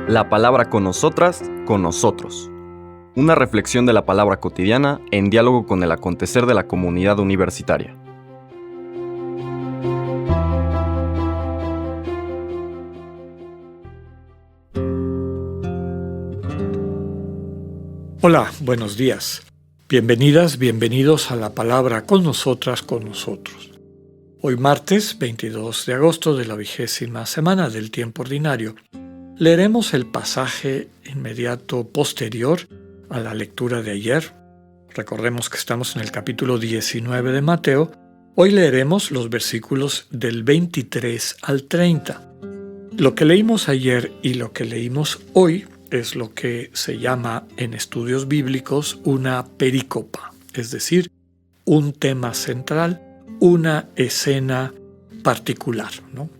La palabra con nosotras, con nosotros. Una reflexión de la palabra cotidiana en diálogo con el acontecer de la comunidad universitaria. Hola, buenos días. Bienvenidas, bienvenidos a la palabra con nosotras, con nosotros. Hoy martes 22 de agosto de la 20ª semana del tiempo ordinario, leeremos el pasaje inmediato posterior a la lectura de ayer. Recordemos que estamos en el capítulo 19 de Mateo. Hoy leeremos los versículos del 23 al 30. Lo que leímos ayer y lo que leímos hoy es lo que se llama en estudios bíblicos una perícopa, es decir, un tema central, una escena particular, ¿no?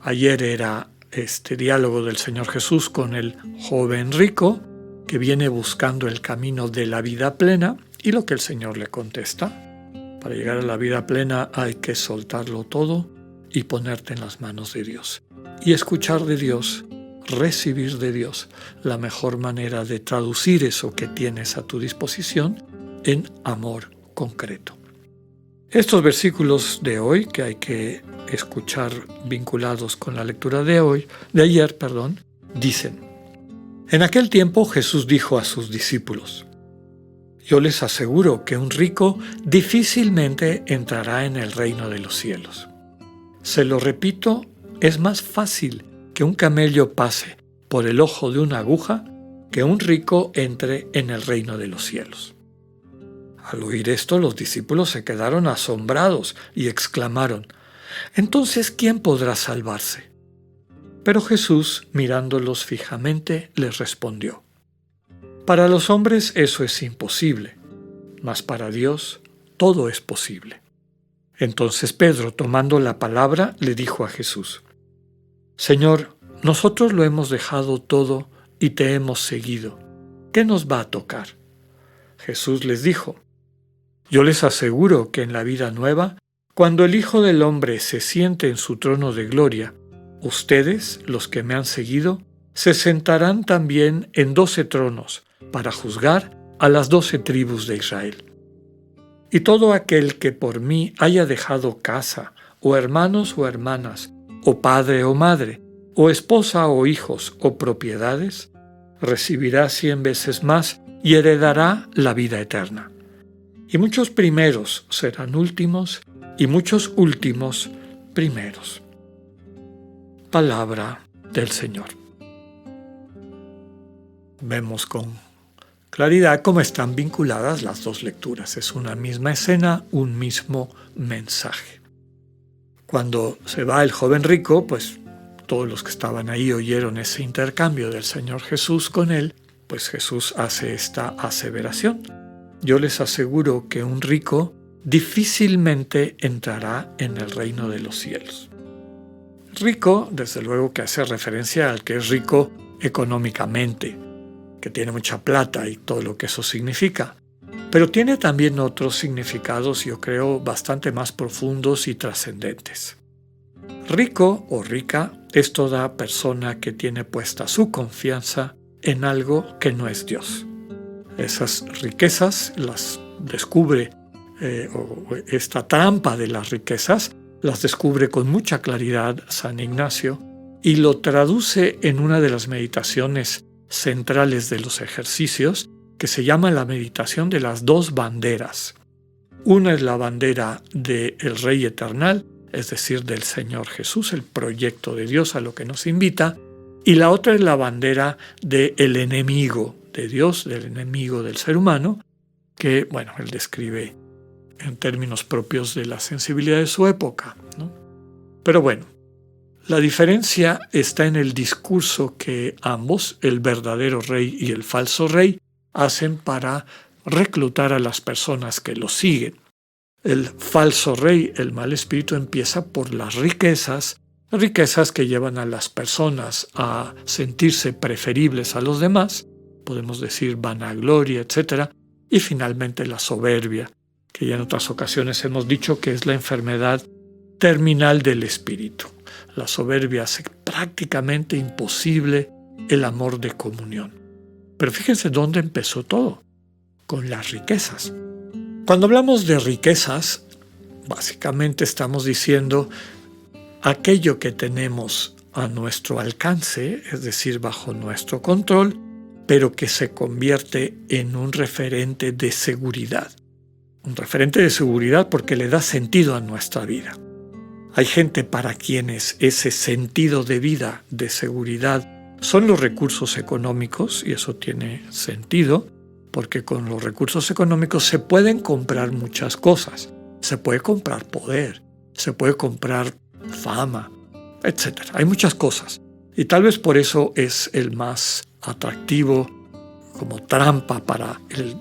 Ayer era este diálogo del Señor Jesús con el joven rico que viene buscando el camino de la vida plena y lo que el Señor le contesta: para llegar a la vida plena hay que soltarlo todo y ponerte en las manos de Dios y escuchar de Dios, recibir de Dios. La mejor manera de traducir eso que tienes a tu disposición en amor concreto. Estos versículos de hoy, que hay que escuchar vinculados con la lectura de ayer, dicen: En aquel tiempo Jesús dijo a sus discípulos: Yo les aseguro que un rico difícilmente entrará en el reino de los cielos. Se lo repito, es más fácil que un camello pase por el ojo de una aguja que un rico entre en el reino de los cielos. Al oír esto, los discípulos se quedaron asombrados y exclamaron: ¿Entonces quién podrá salvarse? Pero Jesús, mirándolos fijamente, les respondió: Para los hombres eso es imposible, mas para Dios todo es posible. Entonces Pedro, tomando la palabra, le dijo a Jesús: Señor, nosotros lo hemos dejado todo y te hemos seguido. ¿Qué nos va a tocar? Jesús les dijo: Yo les aseguro que en la vida nueva, cuando el Hijo del Hombre se siente en su trono de gloria, ustedes, los que me han seguido, se sentarán también en 12 tronos para juzgar a las 12 tribus de Israel. Y todo aquel que por mí haya dejado casa, o hermanos o hermanas, o padre o madre, o esposa o hijos o propiedades, recibirá 100 veces más y heredará la vida eterna. Y muchos primeros serán últimos, y muchos últimos primeros. Palabra del Señor. Vemos con claridad cómo están vinculadas las dos lecturas. Es una misma escena, un mismo mensaje. Cuando se va el joven rico, pues todos los que estaban ahí oyeron ese intercambio del Señor Jesús con él, pues Jesús hace esta aseveración: Yo les aseguro que un rico difícilmente entrará en el reino de los cielos. Rico, desde luego que hace referencia al que es rico económicamente, que tiene mucha plata y todo lo que eso significa, pero tiene también otros significados, yo creo, bastante más profundos y trascendentes. Rico o rica es toda persona que tiene puesta su confianza en algo que no es Dios. Esas riquezas las descubre, o esta trampa de las riquezas, las descubre con mucha claridad San Ignacio y lo traduce en una de las meditaciones centrales de los ejercicios, que se llama la meditación de las 2 banderas. Una es la bandera del Rey Eternal, es decir, del Señor Jesús, el proyecto de Dios a lo que nos invita, y la otra es la bandera del enemigo de Dios, del enemigo del ser humano, que, bueno, él describe en términos propios de la sensibilidad de su época, ¿no? Pero bueno, la diferencia está en el discurso que ambos, el verdadero rey y el falso rey, hacen para reclutar a las personas que lo siguen. El falso rey, el mal espíritu, empieza por las riquezas que llevan a las personas a sentirse preferibles a los demás, podemos decir vanagloria, etc. Y finalmente la soberbia, que ya en otras ocasiones hemos dicho que es la enfermedad terminal del espíritu. La soberbia hace prácticamente imposible el amor de comunión. Pero fíjense dónde empezó todo, con las riquezas. Cuando hablamos de riquezas, básicamente estamos diciendo aquello que tenemos a nuestro alcance, es decir, bajo nuestro control, pero que se convierte en un referente de seguridad. Un referente de seguridad porque le da sentido a nuestra vida. Hay gente para quienes ese sentido de vida, de seguridad, son los recursos económicos, y eso tiene sentido, porque con los recursos económicos se pueden comprar muchas cosas. Se puede comprar poder, se puede comprar fama, etc. Hay muchas cosas. Y tal vez por eso es el más atractivo como trampa para el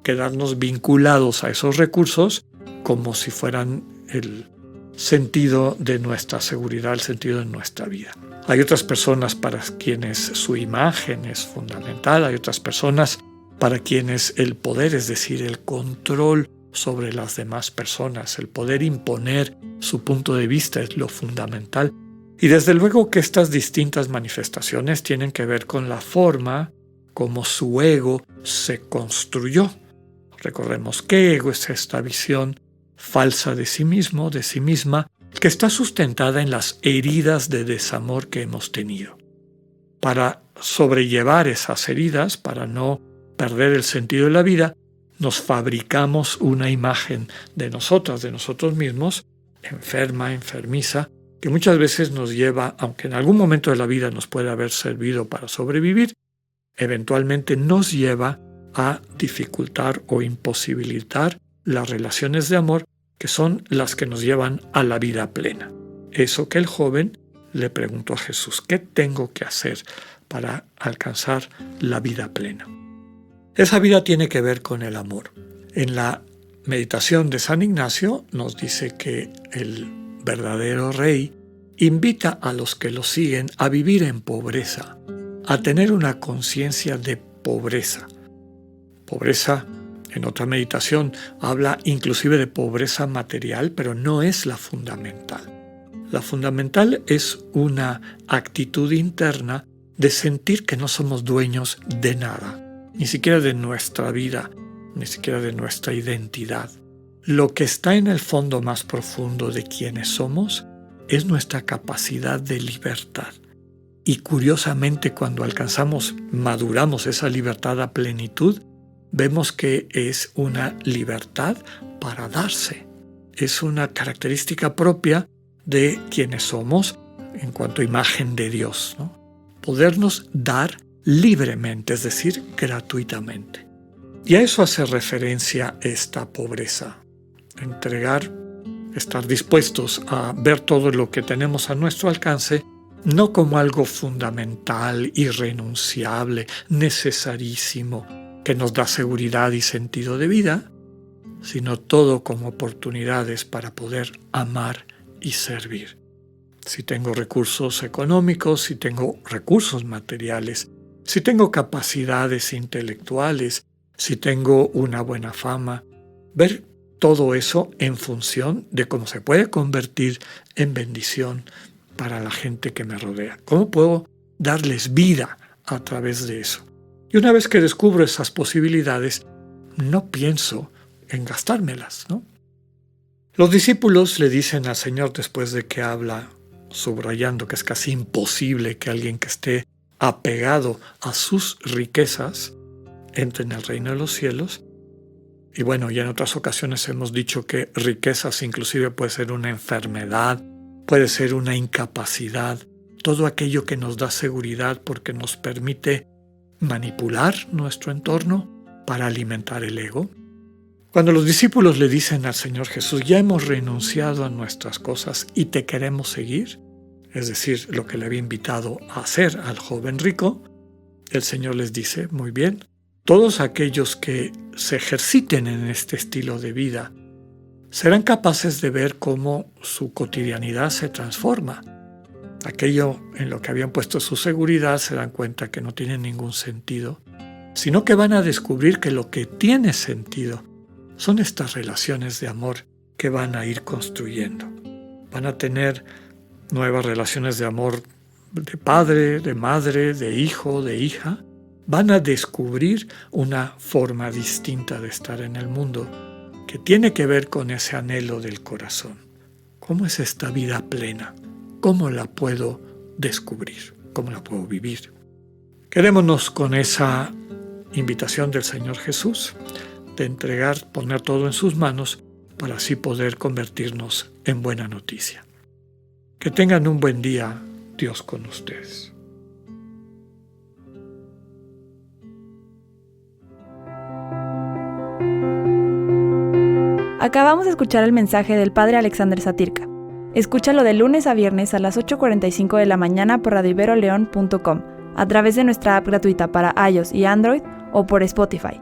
quedarnos vinculados a esos recursos como si fueran el sentido de nuestra seguridad, el sentido de nuestra vida. Hay otras personas para quienes su imagen es fundamental, hay otras personas para quienes el poder, es decir, el control sobre las demás personas, el poder imponer su punto de vista es lo fundamental. Y desde luego que estas distintas manifestaciones tienen que ver con la forma como su ego se construyó. Recordemos que ego es esta visión falsa de sí mismo, de sí misma, que está sustentada en las heridas de desamor que hemos tenido. Para sobrellevar esas heridas, para no perder el sentido de la vida, nos fabricamos una imagen de nosotras, de nosotros mismos, enferma, enfermiza, que muchas veces nos lleva, aunque en algún momento de la vida nos puede haber servido para sobrevivir, eventualmente nos lleva a dificultar o imposibilitar las relaciones de amor que son las que nos llevan a la vida plena. Eso que el joven le preguntó a Jesús, ¿qué tengo que hacer para alcanzar la vida plena? Esa vida tiene que ver con el amor. En la meditación de San Ignacio nos dice que el verdadero rey invita a los que lo siguen a vivir en pobreza, a tener una conciencia de pobreza. Pobreza, en otra meditación, habla inclusive de pobreza material, pero no es la fundamental. La fundamental es una actitud interna de sentir que no somos dueños de nada, ni siquiera de nuestra vida, ni siquiera de nuestra identidad. Lo que está en el fondo más profundo de quienes somos es nuestra capacidad de libertad. Y curiosamente, cuando maduramos esa libertad a plenitud, vemos que es una libertad para darse. Es una característica propia de quienes somos en cuanto a imagen de Dios, ¿no? Podernos dar libremente, es decir, gratuitamente. Y a eso hace referencia esta pobreza. Entregar, estar dispuestos a ver todo lo que tenemos a nuestro alcance, no como algo fundamental, irrenunciable, necesarísimo, que nos da seguridad y sentido de vida, sino todo como oportunidades para poder amar y servir. Si tengo recursos económicos, si tengo recursos materiales, si tengo capacidades intelectuales, si tengo una buena fama, ver todo eso en función de cómo se puede convertir en bendición para la gente que me rodea. ¿Cómo puedo darles vida a través de eso? Y una vez que descubro esas posibilidades, no pienso en gastármelas, ¿no? Los discípulos le dicen al Señor después de que habla, subrayando que es casi imposible que alguien que esté apegado a sus riquezas entre en el reino de los cielos. Y bueno, ya en otras ocasiones hemos dicho que riquezas inclusive puede ser una enfermedad, puede ser una incapacidad, todo aquello que nos da seguridad porque nos permite manipular nuestro entorno para alimentar el ego. Cuando los discípulos le dicen al Señor Jesús, ya hemos renunciado a nuestras cosas y te queremos seguir, es decir, lo que le había invitado a hacer al joven rico, el Señor les dice, muy bien, todos aquellos que se ejerciten en este estilo de vida serán capaces de ver cómo su cotidianidad se transforma. Aquello en lo que habían puesto su seguridad se dan cuenta que no tiene ningún sentido, sino que van a descubrir que lo que tiene sentido son estas relaciones de amor que van a ir construyendo. Van a tener nuevas relaciones de amor de padre, de madre, de hijo, de hija, van a descubrir una forma distinta de estar en el mundo que tiene que ver con ese anhelo del corazón. ¿Cómo es esta vida plena? ¿Cómo la puedo descubrir? ¿Cómo la puedo vivir? Quedémonos con esa invitación del Señor Jesús de entregar, poner todo en sus manos para así poder convertirnos en buena noticia. Que tengan un buen día, Dios con ustedes. Acabamos de escuchar el mensaje del Padre Alexander Satirka. Escúchalo de lunes a viernes a las 8:45 de la mañana por radioiberoleon.com, a través de nuestra app gratuita para iOS y Android o por Spotify.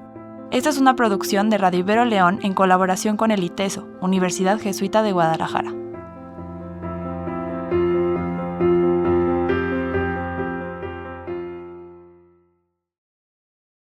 Esta es una producción de Radio Ibero León en colaboración con el ITESO, Universidad Jesuita de Guadalajara.